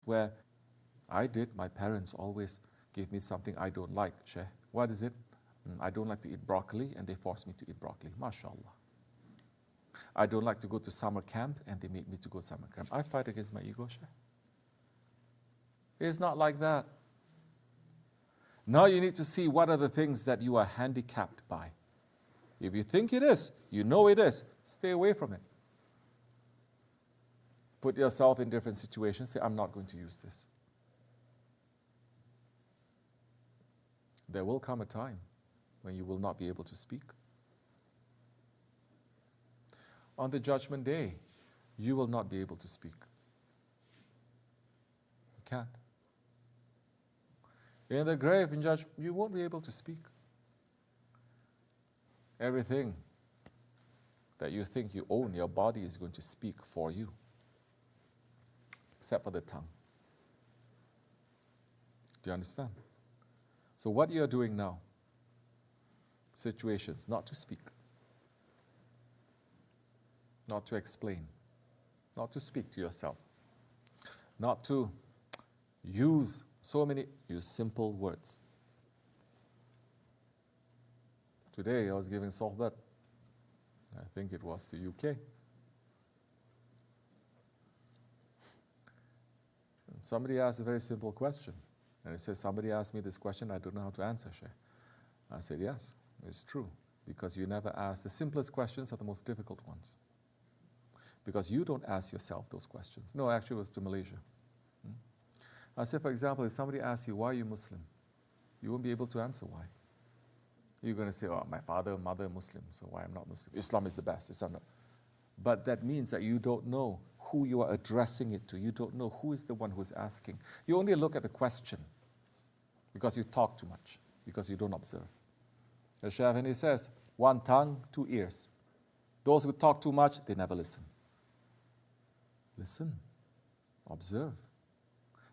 where my parents always gave me something I don't like, Shaykh. What is it? I don't like to eat broccoli, and they forced me to eat broccoli. MashaAllah. I don't like to go to summer camp, and they made me to go to summer camp. I fight against my ego, Shaykh. It's not like that. Now you need to see what are the things that you are handicapped by. If you think it is, you know it is, stay away from it. Put yourself in different situations. Say, I'm not going to use this. There will come a time when you will not be able to speak. On the judgment day, you will not be able to speak. You can't. In the grave, in judgment, you won't be able to speak. Everything that you think you own, your body is going to speak for you, except for the tongue. Do you understand? So what you are doing now, situations, not to speak, not to explain, not to speak to yourself, not to use simple words. Today I was giving sohbat, I think it was to UK. Somebody asked a very simple question. And it says, somebody asked me this question, I don't know how to answer, Shaykh. I said, yes, it's true. Because you never ask. The simplest questions are the most difficult ones. Because you don't ask yourself those questions. No, actually it was to Malaysia. I said, for example, if somebody asks you, why are you Muslim? You won't be able to answer why. You're going to say, oh, my father and mother are Muslim, so why I'm not Muslim? Islam is the best. Islam not. But that means that you don't know who you are addressing it to. You don't know who is the one who is asking. You only look at the question because you talk too much, because you don't observe. The Shaykh says, one tongue, two ears. Those who talk too much, they never listen. Listen, observe.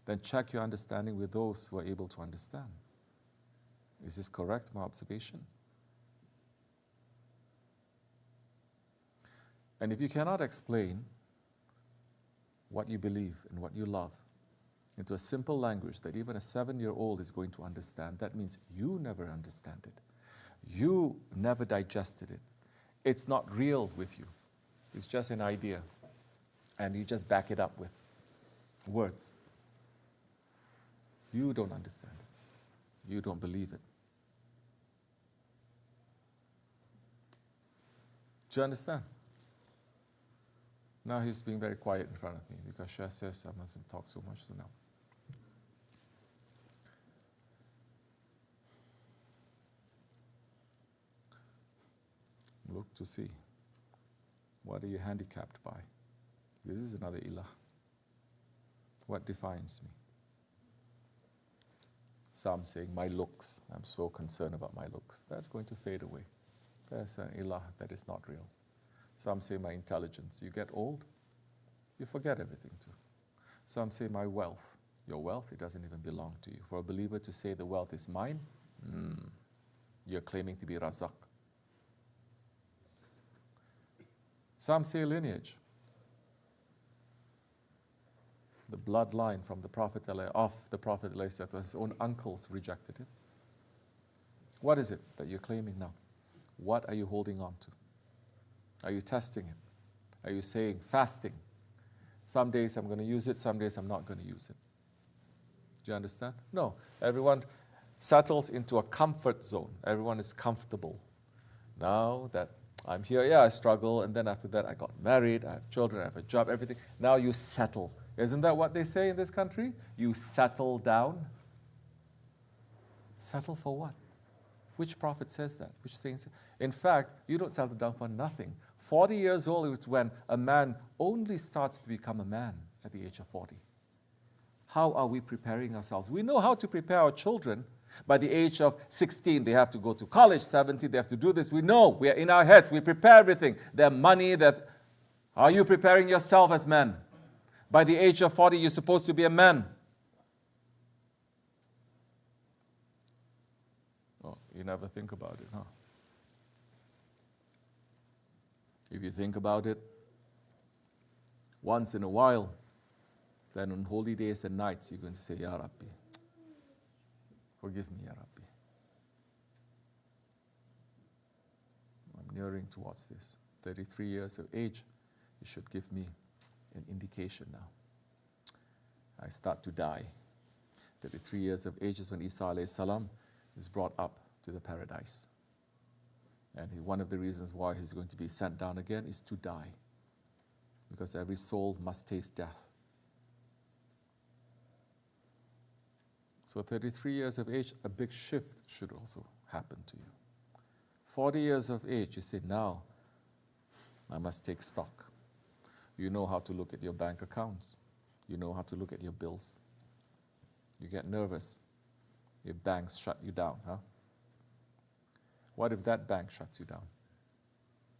Then check your understanding with those who are able to understand. Is this correct, my observation? And if you cannot explain what you believe and what you love into a simple language that even a 7-year-old is going to understand, that means you never understand it. You never digested it. It's not real with you. It's just an idea. And you just back it up with words. You don't understand it. You don't believe it. Do you understand? Now he's being very quiet in front of me because Shaykh says I mustn't talk so much, so now. Look to see. What are you handicapped by? This is another ilah. What defines me? Some saying, my looks. I'm so concerned about my looks. That's going to fade away. That's an ilah that is not real. Some say my intelligence. You get old, you forget everything too. Some say my wealth. Your wealth, it doesn't even belong to you. For a believer to say the wealth is mine, you're claiming to be Razak. Some say lineage. The bloodline from the Prophet of the Prophet, his own uncles rejected it. What is it that you're claiming now? What are you holding on to? Are you testing it? Are you saying fasting? Some days I'm going to use it, some days I'm not going to use it. Do you understand? No. Everyone settles into a comfort zone. Everyone is comfortable. Now that I'm here, yeah, I struggle, and then after that I got married, I have children, I have a job, everything. Now you settle. Isn't that what they say in this country? You settle down. Settle for what? Which prophet says that? Which saints? In fact, you don't settle down for nothing. 40 years old is when a man only starts to become a man at the age of 40. How are we preparing ourselves? We know how to prepare our children. By the age of 16, they have to go to college. 17, they have to do this. We know. We are in our heads. We prepare everything. Their money. Are you preparing yourself as men? By the age of 40, you're supposed to be a man. Oh, you never think about it, huh? If you think about it, once in a while, Then on holy days and nights, you're going to say, Ya Rabbi, forgive me, Ya Rabbi. I'm nearing towards this. 33 years of age, you should give me an indication now. I start to die. 33 years of age is when Isa alayhi salam is brought up to the paradise. And one of the reasons why he's going to be sent down again is to die. Because every soul must taste death. So 33 years of age, a big shift should also happen to you. 40 years of age, you say, now I must take stock. You know how to look at your bank accounts. You know how to look at your bills. You get nervous. Your banks shut you down, huh? What if that bank shuts you down?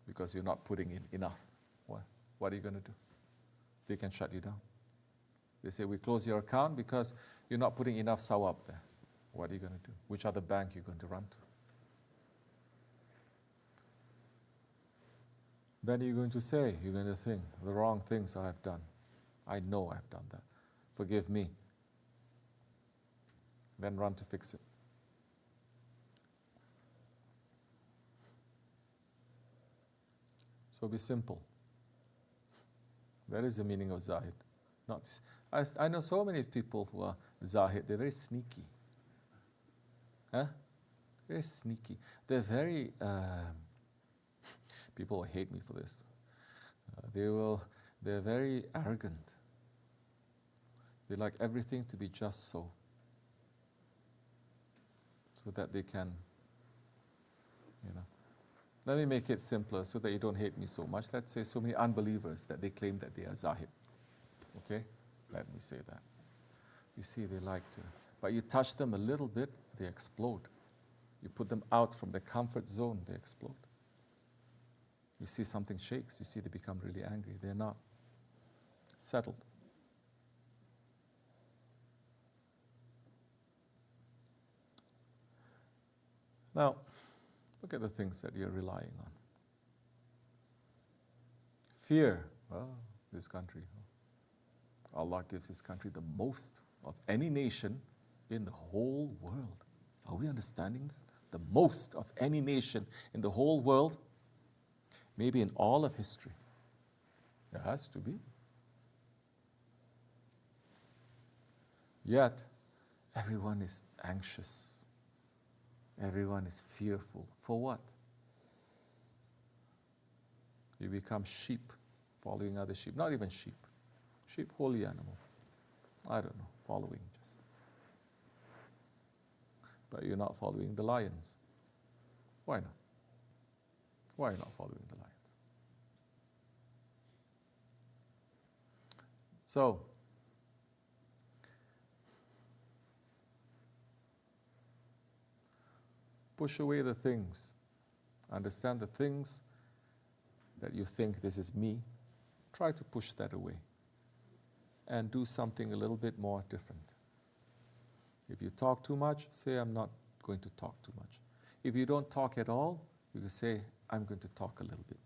Because you're not putting in enough. What are you going to do? They can shut you down. They say, we close your account because you're not putting enough sawab there. What are you going to do? Which other bank are you going to run to? Then you're going to say, you're going to think, the wrong things I have done. I know I've done that. Forgive me. Then run to fix it. So be simple. That is the meaning of Zahid. Not this. I know so many people who are Zahid, they're very sneaky. Huh? Very sneaky. They're very, people will hate me for this. They're very arrogant. They like everything to be just so that they can, Let me make it simpler so that you don't hate me so much. Let's say so many unbelievers that they claim that they are Zahid. Okay? Let me say that. You see, they like to. But you touch them a little bit, they explode. You put them out from their comfort zone, they explode. You see something shakes, you see they become really angry. They're not settled. Now, look at the things that you're relying on. Fear. Well, this country. Allah gives this country the most of any nation in the whole world. Are we understanding that? The most of any nation in the whole world, maybe in all of history. There has to be. Yet, everyone is anxious. Everyone is fearful. For what? You become sheep, following other sheep. Not even sheep. Sheep, holy animal. I don't know, following just. But you're not following the lions. Why not? Why are you not following the lions? So, push away the things. Understand the things that you think this is me. Try to push that away. And do something a little bit more different. If you talk too much, say, I'm not going to talk too much. If you don't talk at all, you can say, I'm going to talk a little bit.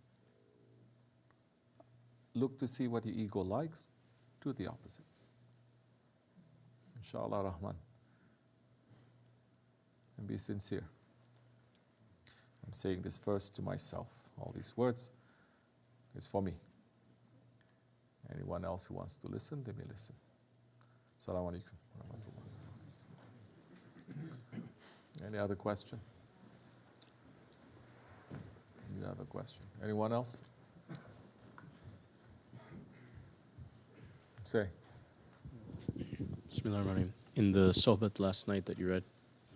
Look to see what your ego likes. Do the opposite. Inshallah Rahman. And be sincere. I'm saying this first to myself. All these words is for me. Anyone else who wants to listen, they may listen. Assalamu alaikum. Any other question? You have a question. Anyone else? Say. Bismillahirrahmanirrahim. In the Sohbat last night that you read.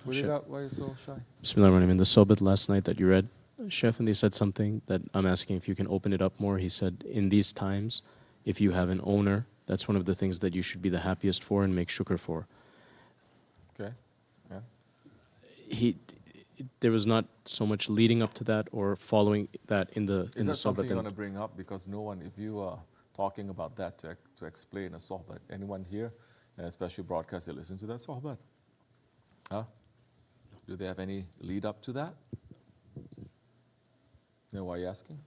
Put it up, why are you so shy? Bismillahirrahmanirrahim. In the Sohbat last night that you read, Shaykh Effendi said something that I'm asking if you can open it up more. He said, in these times, if you have an owner, that's one of the things that you should be the happiest for and make shukr for. Okay, yeah. There was not so much leading up to that or following that in the Is that something Sohbat. you want to bring up? Because no one, if you are talking about that to explain a Sohbat, anyone here, and especially broadcast, they listen to that Sohbat? Huh? Do they have any lead up to that? You know why you're asking?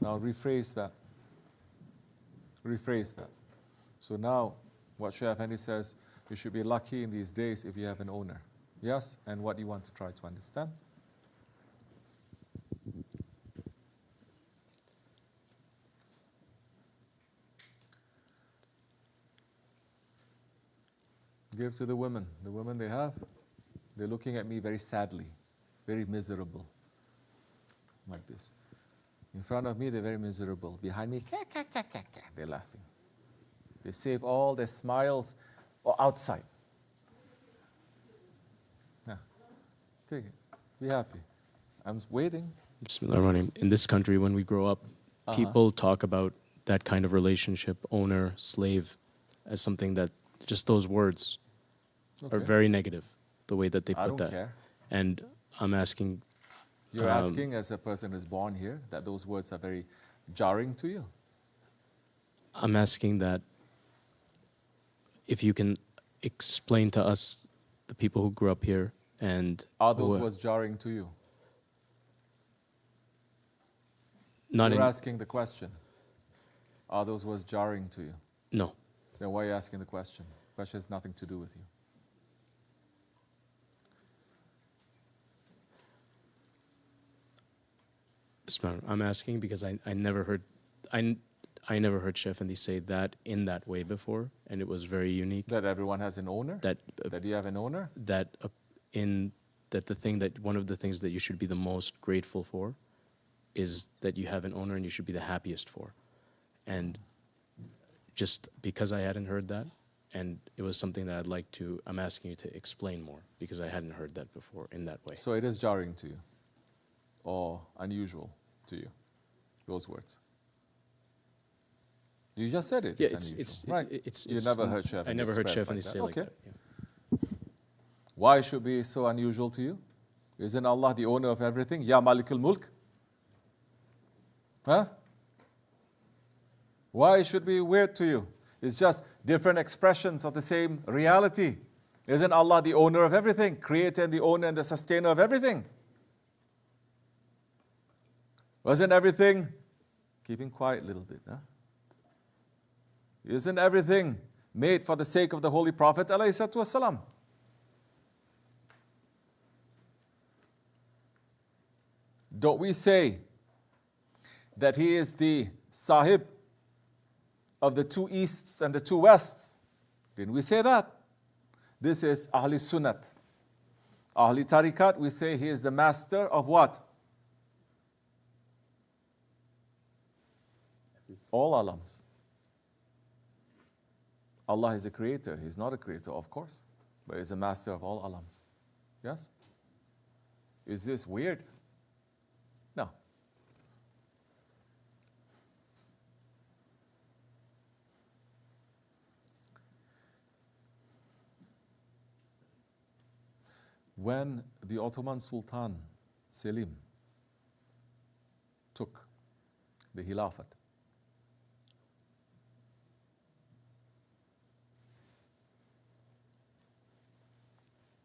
Now rephrase that. rephrase that. So now, what Shaykh Effendi says, you should be lucky in these days if you have an owner. Yes? And what do you want to try to understand? Give to the women. The women they have, they're looking at me very sadly, very miserable, like this. In front of me, they're very miserable. Behind me, they're laughing. They save all their smiles or outside. Yeah. Take it. Be happy. I'm waiting. BismillahirRahmanirRahim. In this country, when we grow up, people talk about that kind of relationship, owner, slave, as something that just those words are very negative, the way that they put that. I don't care. And I'm asking... You're asking, as a person who's born here, that those words are very jarring to you? I'm asking that if you can explain to us, the people who grew up here, and... Are those words jarring to you? Not You're asking the question. Are those words jarring to you? No. Then why are you asking the question? The question has nothing to do with you. I'm asking because I never heard I never heard Shaykh Effendi say that in that way before, and it was very unique. That everyone has an owner? That you have an owner? That one of the things that you should be the most grateful for is that you have an owner, and you should be the happiest for. And just because I hadn't heard that, and it was something that I'm asking you to explain more, because I hadn't heard that before in that way. So it is jarring to you, or unusual to you, those words? You just said it. Yeah, it's right. You it's never heard Shaykh Effendi I never heard Shaykh like Effendi say like that. Yeah. Why should it be so unusual to you? Isn't Allah the owner of everything? Ya Malikul Mulk? Huh? Why it should be weird to you? It's just different expressions of the same reality. Isn't Allah the owner of everything? Creator and the owner and the sustainer of everything? Wasn't everything, keeping quiet a little bit, huh? Isn't everything made for the sake of the Holy Prophet ﷺ? Don't we say that he is the Sahib of the two Easts and the two Wests? Didn't we say that? This is Ahli Sunnat. Ahli Tariqat, we say he is the master of what? All alams. Allah is a creator. He's not a creator, of course, but he's a master of all alams. Yes? Is this weird? No. When the Ottoman Sultan Selim took the Khilafat,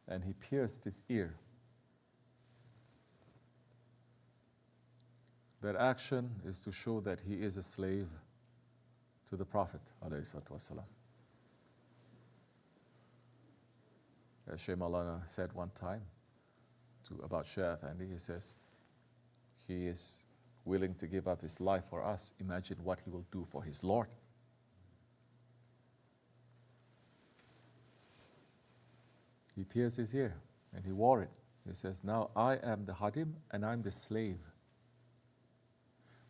and he pierced his ear, that action is to show that he is a slave to the Prophet ﷺ. As Shaykh Maulana said one time about Shaykh Effendi, he says, he is willing to give up his life for us. Imagine what he will do for his Lord. He pierced his ear and he wore it. He says, now I am the Hadim and I'm the slave.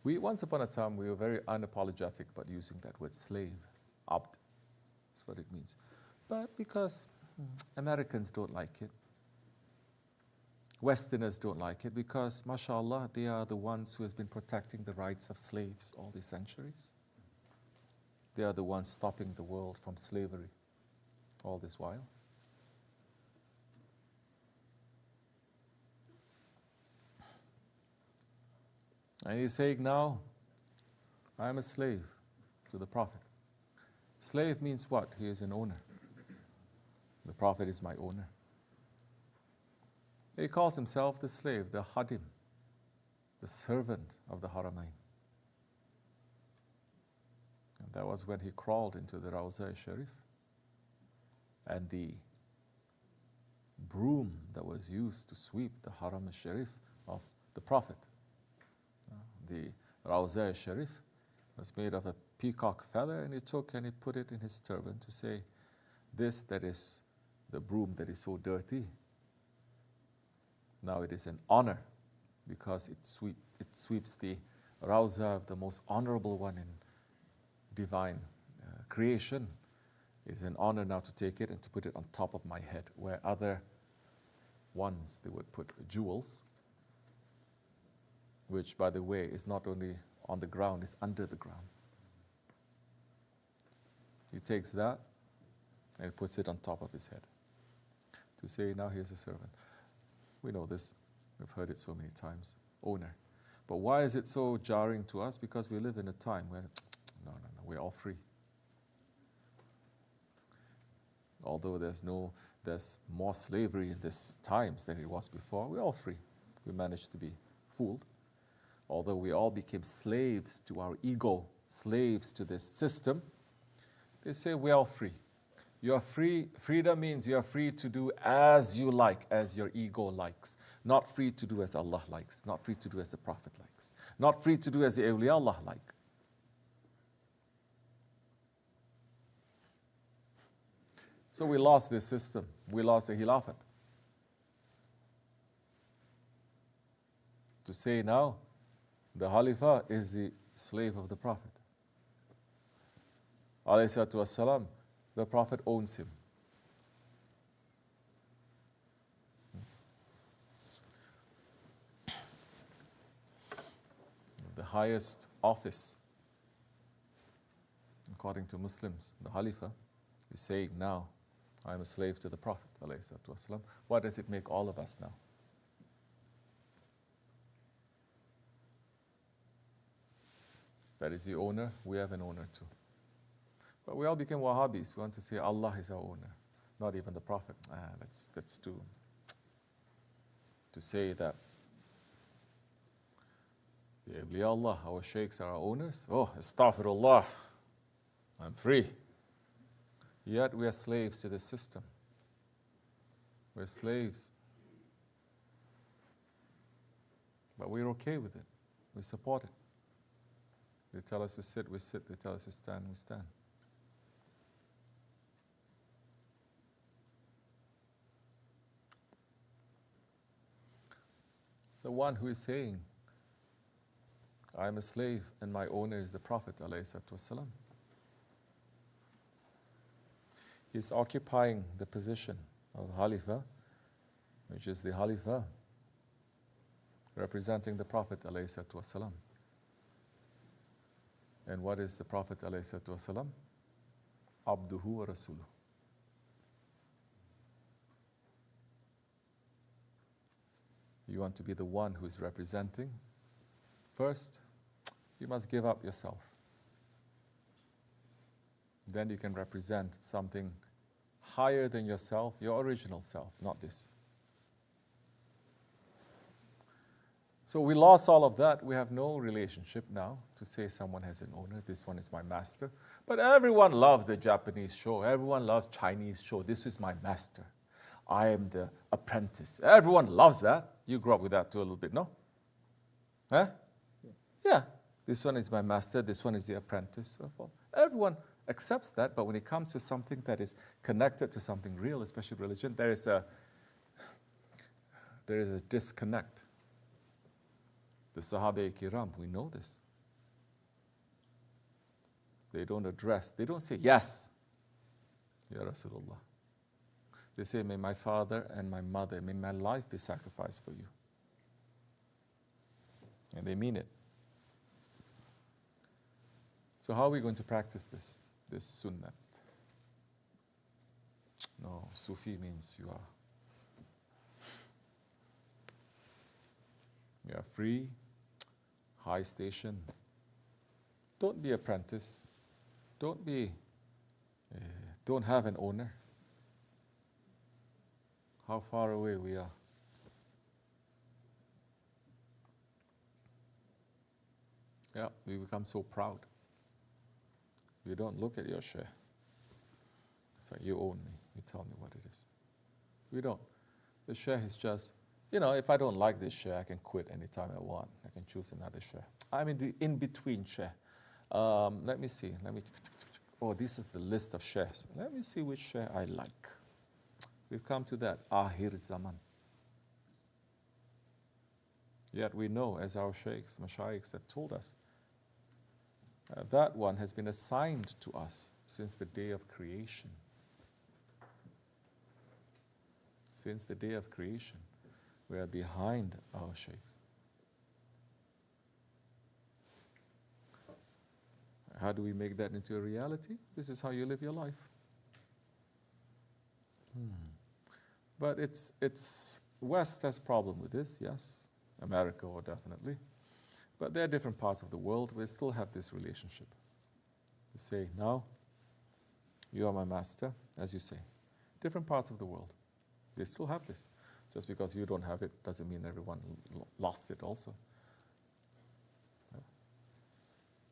Once upon a time, we were very unapologetic about using that word slave, abd. That's what it means. But because Americans don't like it, Westerners don't like it, because, mashallah, they are the ones who have been protecting the rights of slaves all these centuries. They are the ones stopping the world from slavery all this while. And he's saying now, I am a slave to the Prophet. Slave means what? He is an owner. The Prophet is my owner. He calls himself the slave, the Hadim, the servant of the Haramain. That was when he crawled into the Rawza Sharif. And the broom that was used to sweep the Haram al-Sharif of the Prophet, the Rawza Sharif, was made of a peacock feather, and he took and he put it in his turban to say, this that is the broom that is so dirty, now it is an honor because it sweeps the Rawza of the most honorable one in divine creation. It is an honor now to take it and to put it on top of my head, where other ones, they would put jewels, which, by the way, is not only on the ground, it's under the ground. He takes that and he puts it on top of his head to say, now here's a servant. We know this. We've heard it so many times. Owner. But why is it so jarring to us? Because we live in a time where, no, we're all free. Although there's more slavery in these times than it was before, we're all free. We managed to be fooled. Although we all became slaves to our ego, slaves to this system, they say we're all free. You're free. Freedom means you're free to do as you like, as your ego likes. Not free to do as Allah likes. Not free to do as the Prophet likes. Not free to do as the awliya Allah like. So we lost this system. We lost the Khilafat. To say now, the Khalifa is the slave of the Prophet. Alayhi salatu wassalam, the Prophet owns him. The highest office, according to Muslims, the Khalifa, is saying now, I am a slave to the Prophet. Alayhi salatu wassalam. What does it make all of us now? That is the owner, we have an owner too. But we all became Wahhabis. We want to say Allah is our owner, not even the Prophet. That's too. To say that the awliya Allah, our sheikhs are our owners. Oh, astaghfirullah, I'm free. Yet we are slaves to the system. We're slaves. But we're okay with it. We support it. They tell us to sit, we sit. They tell us to stand, we stand. The one who is saying, I am a slave and my owner is the Prophet ﷺ. He is occupying the position of Khalifa, which is the Khalifa representing the Prophet ﷺ. And what is the Prophet ﷺ? Abduhu wa Rasuluh. You want to be the one who is representing? First, you must give up yourself. Then you can represent something higher than yourself, your original self, not this. So we lost all of that. We have no relationship now to say someone has an owner. This one is my master. But everyone loves the Japanese show. Everyone loves Chinese show. This is my master. I am the apprentice. Everyone loves that. You grew up with that too a little bit, no? Huh? Yeah. This one is my master. This one is the apprentice. So forth. Everyone accepts that. But when it comes to something that is connected to something real, especially religion, there is a disconnect. The Sahaba-i-Kiram, we know this. They don't address, they don't say, yes, Ya Rasulullah. They say, may my father and my mother, may my life be sacrificed for you. And they mean it. So how are we going to practice this sunnah? No, Sufi means you are free, high station. Don't be apprentice. Don't have an owner. How far away we are. Yeah, we become so proud. You don't look at your Shaykh. It's like, you own me. You tell me what it is. We don't. The Shaykh is just, if I don't like this Shaykh, I can quit anytime I want. I can choose another Shaykh. I'm in the in-between Shaykh. Let me see. Oh, this is the list of Shaykhs. Let me see which Shaykh I like. We've come to that. Ahir Zaman. Yet we know, as our Shaykhs, Mashaykhs have told us, that one has been assigned to us since the day of creation. Since the day of creation, we are behind our Shaykhs. How do we make that into a reality? This is how you live your life. But it's West has problem with this, yes. America, definitely. But there are different parts of the world where they still have this relationship. They say, now, you are my master, as you say. Different parts of the world, they still have this. Just because you don't have it doesn't mean everyone lost it also.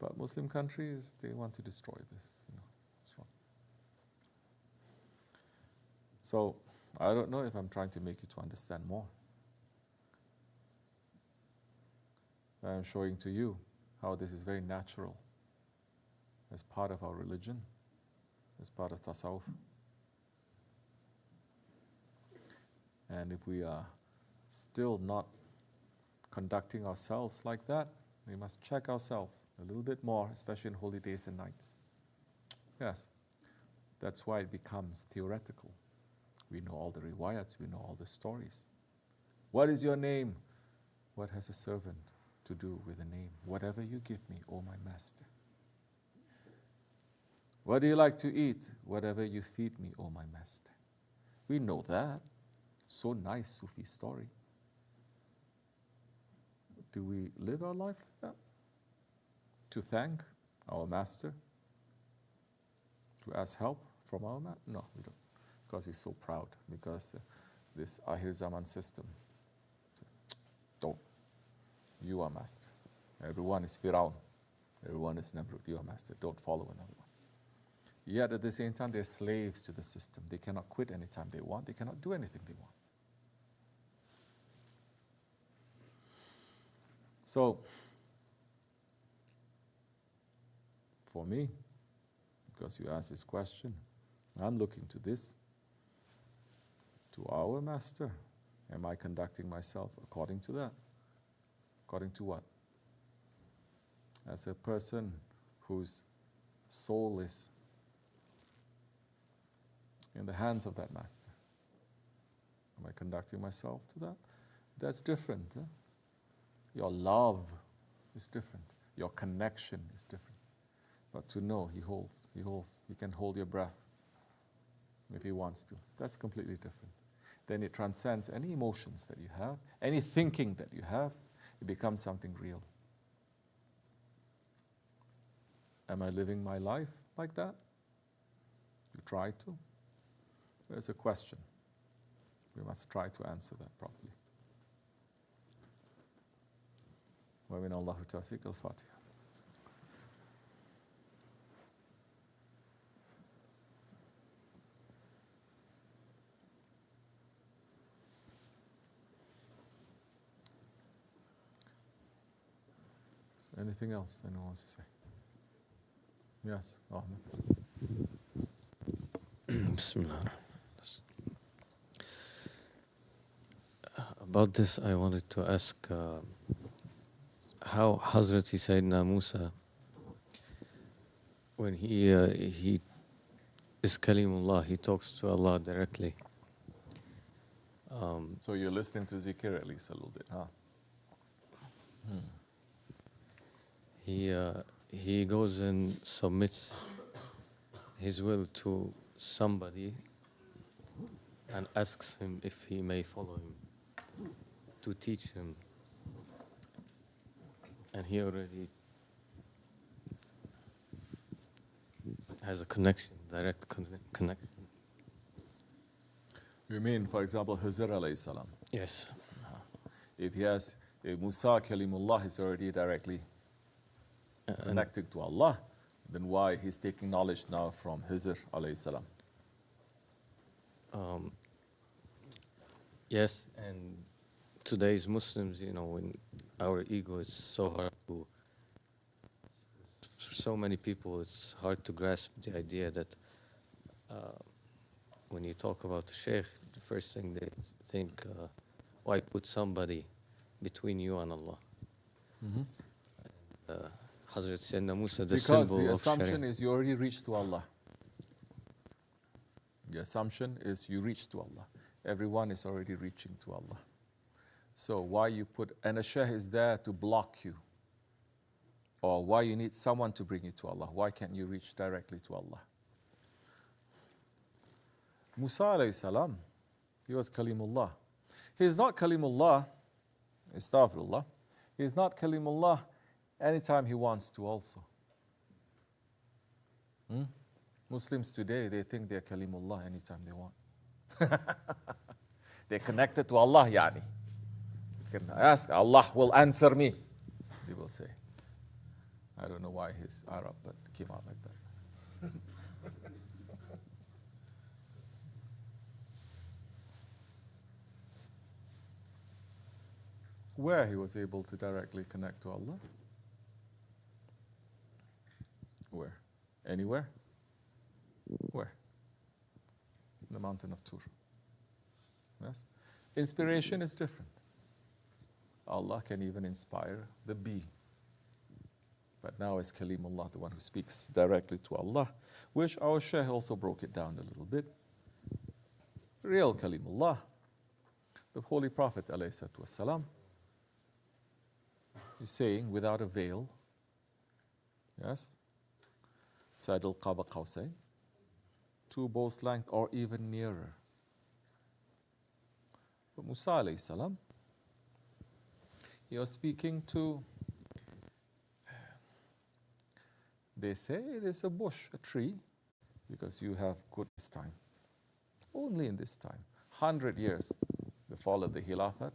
But Muslim countries, they want to destroy this. It's wrong. So, I don't know if I'm trying to make you to understand more. I'm showing to you how this is very natural as part of our religion, as part of tasawwuf. And if we are still not conducting ourselves like that, we must check ourselves a little bit more, especially in holy days and nights. Yes, that's why it becomes theoretical. We know all the riwayats, we know all the stories. What is your name? What has a servant to do with a name? Whatever you give me, O my master. What do you like to eat? Whatever you feed me, O my master. We know that. So nice Sufi story. Do we live our life like that? To thank our master? To ask help from our master? No, we don't. Because we're so proud. Because this Ahir Zaman system. Don't. You are master. Everyone is Firaun. Everyone is Namrud. You are master. Don't follow another one. Yet at the same time, they're slaves to the system. They cannot quit anytime they want. They cannot do anything they want. So, for me, because you asked this question, I'm looking to this, to our master. Am I conducting myself according to that? According to what? As a person whose soul is in the hands of that master. Am I conducting myself to that? That's different. Huh? Your love is different. Your connection is different. But to know he can hold your breath if he wants to. That's completely different. Then it transcends any emotions that you have, any thinking that you have. It becomes something real. Am I living my life like that? You try to? There's a question. We must try to answer that properly. ومن الله التوفيق الفاتحة. Anything else anyone wants to say? Yes, Ahmed. Bismillah. About this, I wanted to ask how Hazrat Sayyidina Musa, when he is Kalimullah, he talks to Allah directly. So you're listening to zikr at least a little bit, huh? He goes and submits his will to somebody and asks him if he may follow him, to teach him. And he already has a connection, direct connection. You mean, for example, Hizr alayhi salam? Yes. If Musa Kalimullah is already directly connected to Allah, then why he's taking knowledge now from Hizr alayhi salam? Yes, and today's Muslims, when our ego is so hard to, for so many people, it's hard to grasp the idea that when you talk about the Shaykh, the first thing they think, why put somebody between you and Allah? Hazrat Sayyidina Musa, the Because symbol the of assumption Sharia. is you already reached to Allah. The assumption is you reach to Allah. Everyone is already reaching to Allah. So why you put, and a Shaykh is there to block you. Or why you need someone to bring you to Allah. Why can't you reach directly to Allah? Musa alayhi salam, he was Kalimullah. He is not Kalimullah, astaghfirullah. He is not Kalimullah anytime he wants to also. Muslims today, they think they're Kalimullah anytime they want. They're connected to Allah, yani. You can ask, Allah will answer me, they will say. I don't know why he's Arab, but it came out like that. Where he was able to directly connect to Allah? Where? Anywhere? Where? The mountain of Tur. Yes? Inspiration is different. Allah can even inspire the bee. But now it's Kalimullah, the one who speaks directly to Allah, which our Shaykh also broke it down a little bit. Real Kalimullah, the Holy Prophet ﷺ, is saying without a veil, yes, Sadul Qaba Qawsayn, 2 bows length or even nearer. But Musa alayhi salam, he was speaking to, they say it is a bush, a tree, because you have good this time. Only in this time, 100 years before the Khilafat,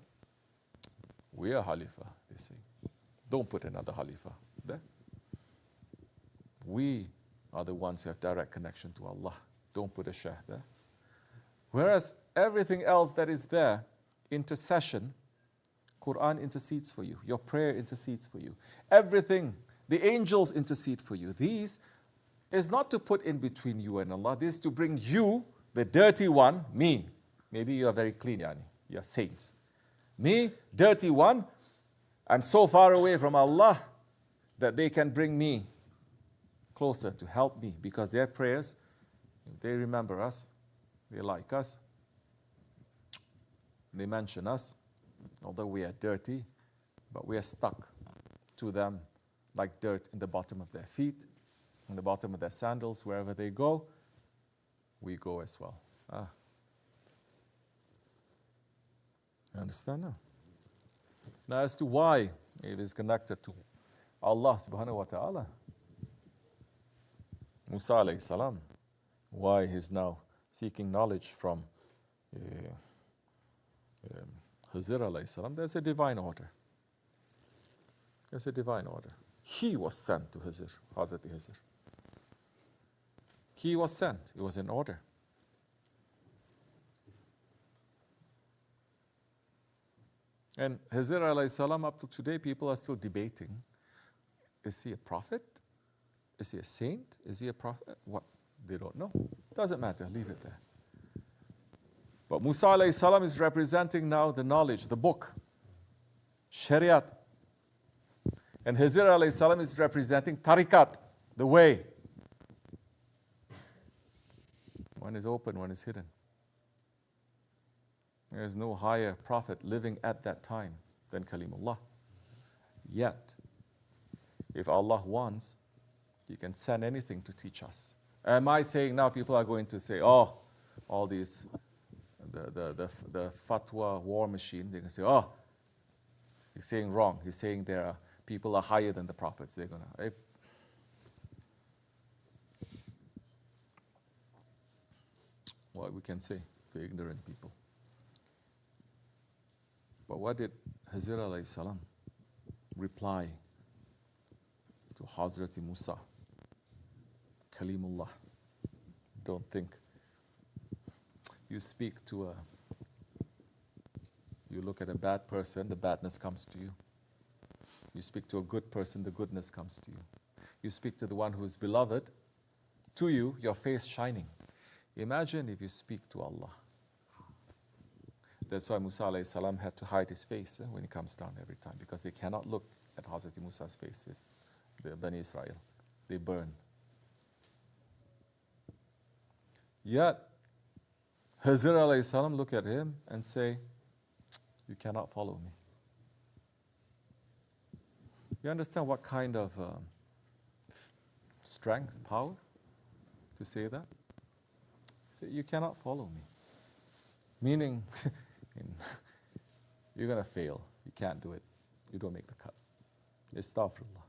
we are Khalifa, they say. Don't put another Khalifa there. We are the ones who have direct connection to Allah. Don't put a Shaykh there. Whereas everything else that is there, intercession, Quran intercedes for you. Your prayer intercedes for you. Everything, the angels intercede for you. These is not to put in between you and Allah. This is to bring you, the dirty one, me. Maybe you are very clean, Yani. You are saints. Me, dirty one, I'm so far away from Allah that they can bring me closer to help me, because their prayers, they remember us, they like us, they mention us, although we are dirty, but we are stuck to them like dirt in the bottom of their feet, in the bottom of their sandals, wherever they go, we go as well. You understand now? Now as to why it is connected to Allah subhanahu wa ta'ala, Musa alayhi salam, why he's now seeking knowledge from Hizr alayhi salam, there's a divine order. There's a divine order. He was sent to Hizr, Hazrat Hizr. He was sent, it was in order. And Hizr alayhi salam, up to today, people are still debating, is he a prophet? Is he a saint? Is he a prophet? What? They don't know. Doesn't matter, leave it there. But Musa alayhi salam is representing now the knowledge, the book, Shariat. And Hizr alayhi salam is representing Tariqat, the way. One is open, one is hidden. There is no higher prophet living at that time than Kalimullah. Yet, if Allah wants, He can send anything to teach us. Am I saying now people are going to say, oh, all these, the fatwa war machine, they can say, oh, he's saying wrong. He's saying there are people are higher than the prophets. They're going to, what we can say to ignorant people. But what did Hizr alayhi salam reply to Hazrat Musa? Kalimullah. Don't think. You speak to you look at a bad person, the badness comes to you. You speak to a good person, the goodness comes to you. You speak to the one who is beloved, to you, your face shining. Imagine if you speak to Allah. That's why Musa alayhi salam had to hide his face when he comes down every time, because they cannot look at Hazrat Musa's faces, the Bani Israel. They burn. Yet, Hazrat alayhi salam look at him and say, you cannot follow me. You understand what kind of strength, power to say that? Say, you cannot follow me. Meaning, you're going to fail. You can't do it. You don't make the cut. Astaghfirullah.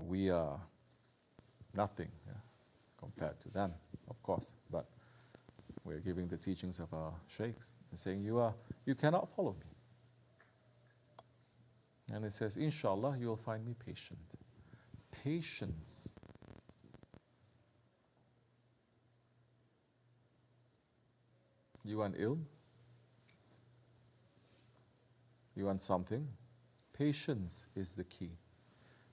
We are nothing compared to them, of course, but we're giving the teachings of our sheikhs and saying, you cannot follow me. And it says, inshallah, you will find me patient. Patience. You want ilm? You want something? Patience is the key.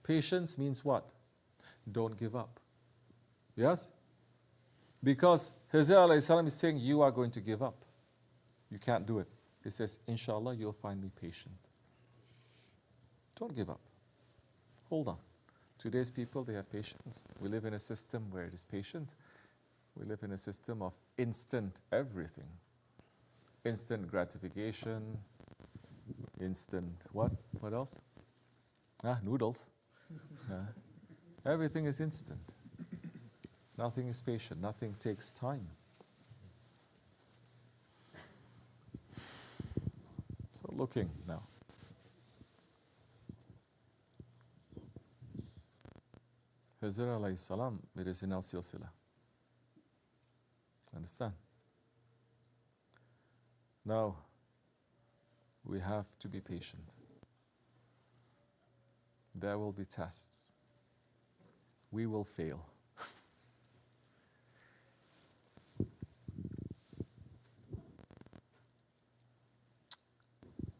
Patience means what? Don't give up. Yes? Because Hazrat alayhi salam is saying, you are going to give up. You can't do it. He says, inshallah, you'll find me patient. Don't give up. Hold on. Today's people, they have patience. We live in a system where it is patient. We live in a system of instant everything. Instant gratification, instant what? What else? Noodles. Everything is instant. Nothing is patient. Nothing takes time. So looking now. Hazrat alayhi salam medicinal silsila. Understand? Now, we have to be patient. There will be tests. We will fail.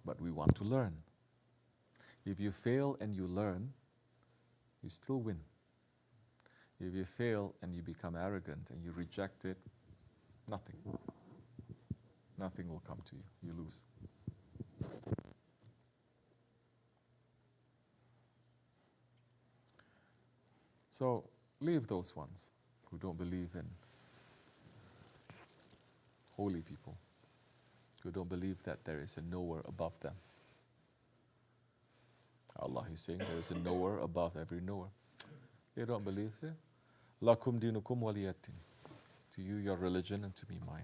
But we want to learn. If you fail and you learn, you still win. If you fail and you become arrogant and you reject it, nothing. Nothing will come to you. You lose. So leave those ones who don't believe in holy people, who don't believe that there is a knower above them. Allah is saying there is a knower above every knower. They don't believe it. Lakum dinukum waliyatin. To you your religion and to me mine.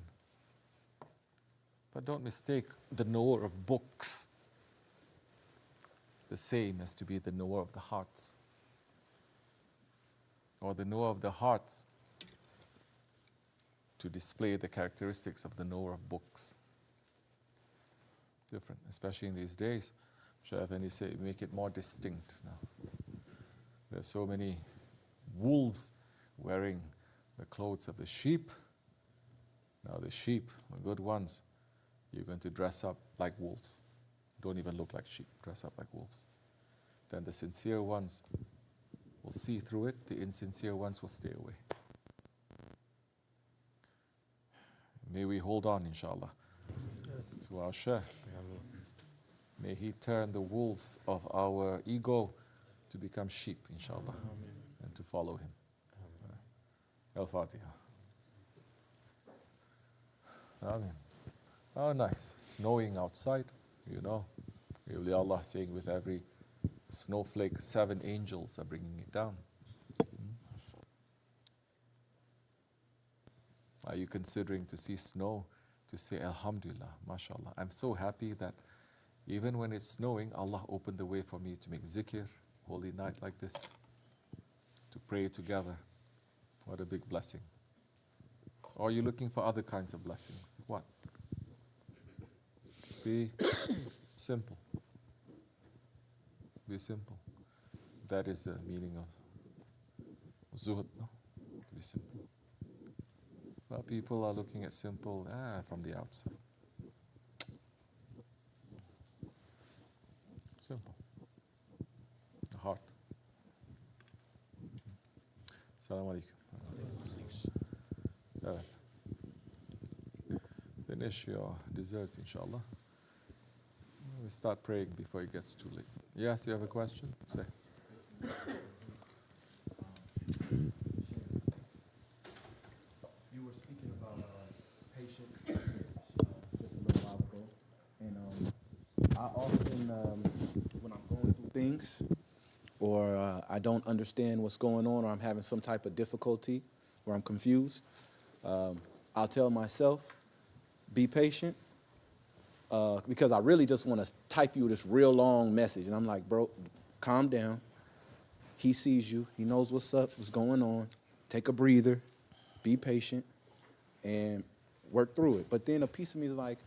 But don't mistake the knower of books the same as to be the knower of the hearts. Or the knower of the hearts to display the characteristics of the knower of books. Different, especially in these days. Shaykh Efendi say, make it more distinct now. There's so many wolves wearing the clothes of the sheep. Now the sheep, the good ones, you're going to dress up like wolves. Don't even look like sheep, dress up like wolves. Then the sincere ones will see through it, the insincere ones will stay away. May we hold on, inshallah, to our Shaykh. May he turn the wolves of our ego to become sheep, inshallah, and to follow him. Al-Fatiha. Amen. Oh, nice. Snowing outside, you know. Really, Allah saying with every snowflake, 7 angels are bringing it down. Are you considering to see snow to say Alhamdulillah, mashallah? I'm so happy that even when it's snowing, Allah opened the way for me to make zikr, holy night like this, to pray together. What a big blessing. Or are you looking for other kinds of blessings? What? Be simple. Be simple. That is the meaning of Zuhud, no? To be simple. But people are looking at simple from the outside. Simple. The heart. Assalamu alaikum. Right. Finish your desserts, inshallah. We start praying before it gets too late. Yes, you have a question? Say. You were speaking about patience just a little while ago, and I often, when I'm going through things, or I don't understand what's going on, or I'm having some type of difficulty, or I'm confused, I'll tell myself, be patient, because I really just want to type you this real long message, and I'm like, bro, calm down. He sees you. He knows what's up, what's going on. Take a breather, be patient, and work through it. But then a piece of me is like,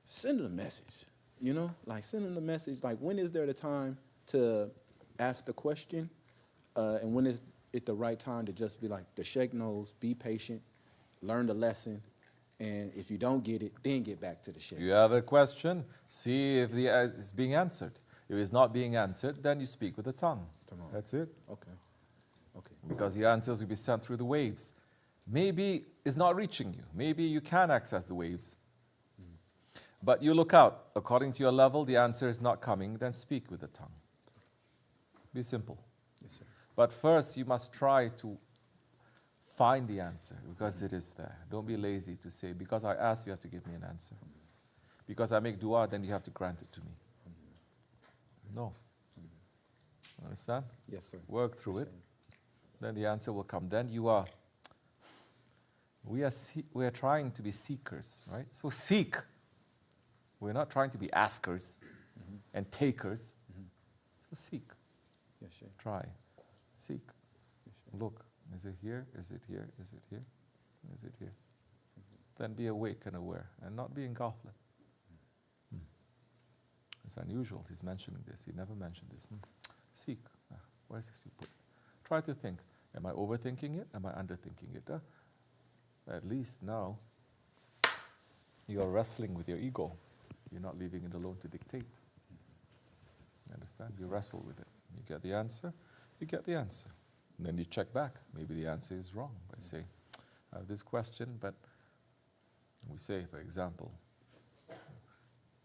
send him a message, you know? Like, send him the message. Like, when is there the time to ask the question, and when is it the right time to just be like, the Shaykh knows, be patient, learn the lesson, and if you don't get it, then get back to the Shaykh. You have a question, see if it's being answered. If it's not being answered, then you speak with the tongue. Tamam. That's it. Okay. Okay. Because the answers will be sent through the waves. Maybe it's not reaching you. Maybe you can access the waves. But you look out. According to your level, the answer is not coming, then speak with the tongue. Be simple. Yes, sir. But first, you must try to find the answer, because it is there. Don't be lazy to say, because I asked, you have to give me an answer. Because I make dua, then you have to grant it to me. No. Understand? Yes, sir. Work through Yes, it. sir. Then the answer will come. Then we are trying to be seekers, right? So seek. We're not trying to be askers and takers. So seek. Yes, sir. Try. Seek. Yes, sir. Look. Is it here? Is it here? Is it here? Is it here? Then be awake and aware and not be in ghafla. It's unusual. He's mentioning this. He never mentioned this. Seek. Where is this? Try to think. Am I overthinking it? Am I underthinking it? At least now you're wrestling with your ego. You're not leaving it alone to dictate. You understand? You wrestle with it. You get the answer. You get the answer. And then you check back. Maybe the answer is wrong. By saying, I have this question, but we say, for example,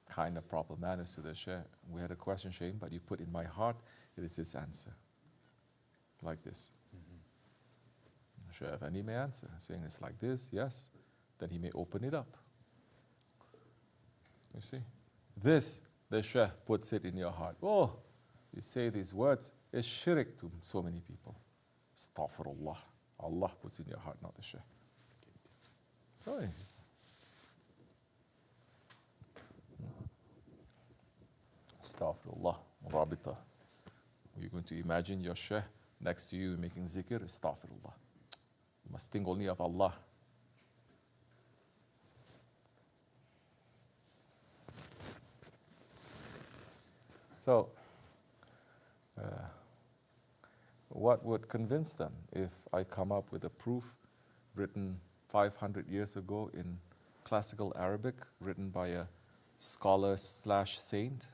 kind of proper manners to the Shaykh. We had a question, Shaykh, but you put in my heart, it is this answer. Like this. Shaykh Efendi may answer, saying it's like this, yes. Then he may open it up. You see? This, the Shaykh puts it in your heart. Oh, you say these words, it's shirk to so many people. Astaghfirullah. Allah puts in your heart, not the Shaykh. Right. Astaghfirullah, Rabita. You're going to imagine your Shaykh next to you making zikr, Astaghfirullah. You must think only of Allah. So, what would convince them if I come up with a proof written 500 years ago in classical Arabic, written by a scholar / saint,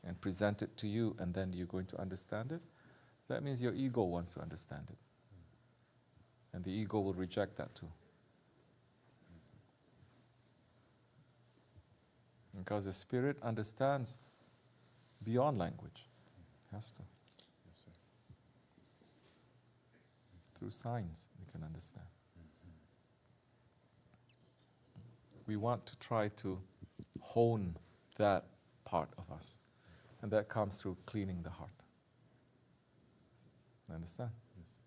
and present it to you, and then you're going to understand it? That means your ego wants to understand it. And the ego will reject that too. Because the spirit understands beyond language. It has to. Yes, sir. Through signs, we can understand. We want to try to hone that part of us. And that comes through cleaning the heart. Understand? Yes.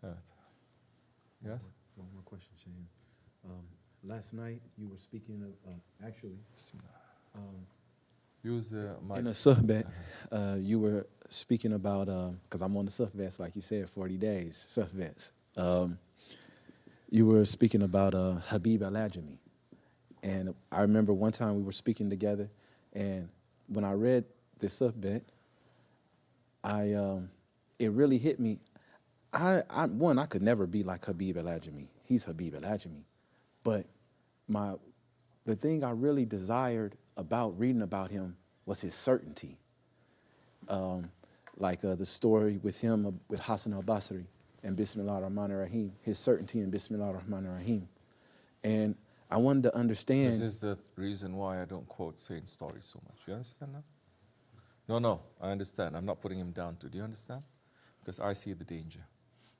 Right. Yes? One more question, Shane. Last night you were speaking of, actually, Use my... in a suhbat, you were speaking about, because I'm on the suhbats, like you said, 40 days, suhbats. You were speaking about Habib al-Ajami. And I remember one time we were speaking together, and when I read the suhbat, it really hit me. I could never be like Habib al-Ajami. He's Habib al-Ajami. But the thing I really desired about reading about him was his certainty. Like the story with him, with Hassan al-Basri and BismillahirRahmanirRahim, his certainty in BismillahirRahmanirRahim. And I wanted to understand. This is the reason why I don't quote saint stories so much. You understand now? No, I understand. I'm not putting him down to. Do you understand? Because I see the danger.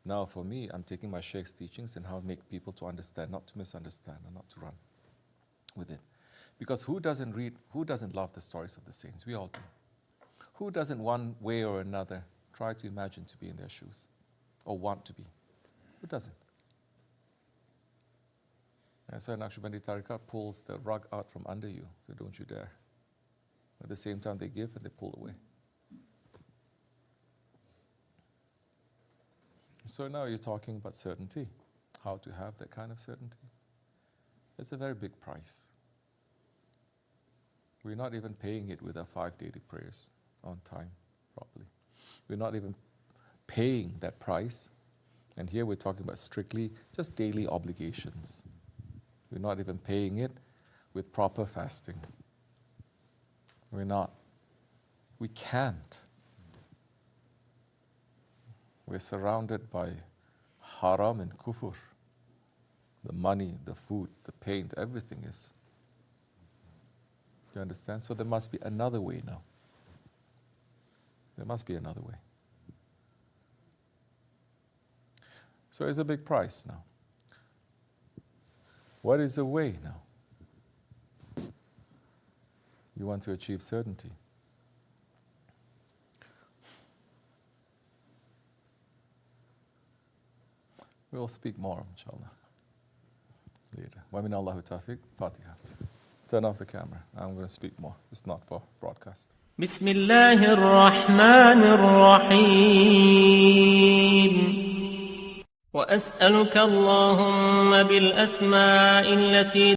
Now for me, I'm taking my Shaykh's teachings and how to make people to understand, not to misunderstand and not to run with it. Because who doesn't love the stories of the saints? We all do. Who doesn't one way or another try to imagine to be in their shoes or want to be? Who doesn't? And so Nakshibendi Tariqat pulls the rug out from under you, so don't you dare. At the same time they give and they pull away. So now you're talking about certainty, how to have that kind of certainty. It's a very big price. We're not even paying it with our 5 daily prayers on time properly. We're not even paying that price. And here we're talking about strictly just daily obligations. We're not even paying it with proper fasting. We're not. We can't. We're surrounded by haram and kufr. The money, the food, the paint, everything is. Do you understand? So there must be another way now. There must be another way. So it's a big price now. What is the way now? You want to achieve certainty. We'll speak more, inshallah, later. Wa min Allahu tawfiq, Fatiha. Turn off the camera. I'm going to speak more. It's not for broadcast. BismillahirRahmanirRahim. وأسألك اللهم بالأسماء التي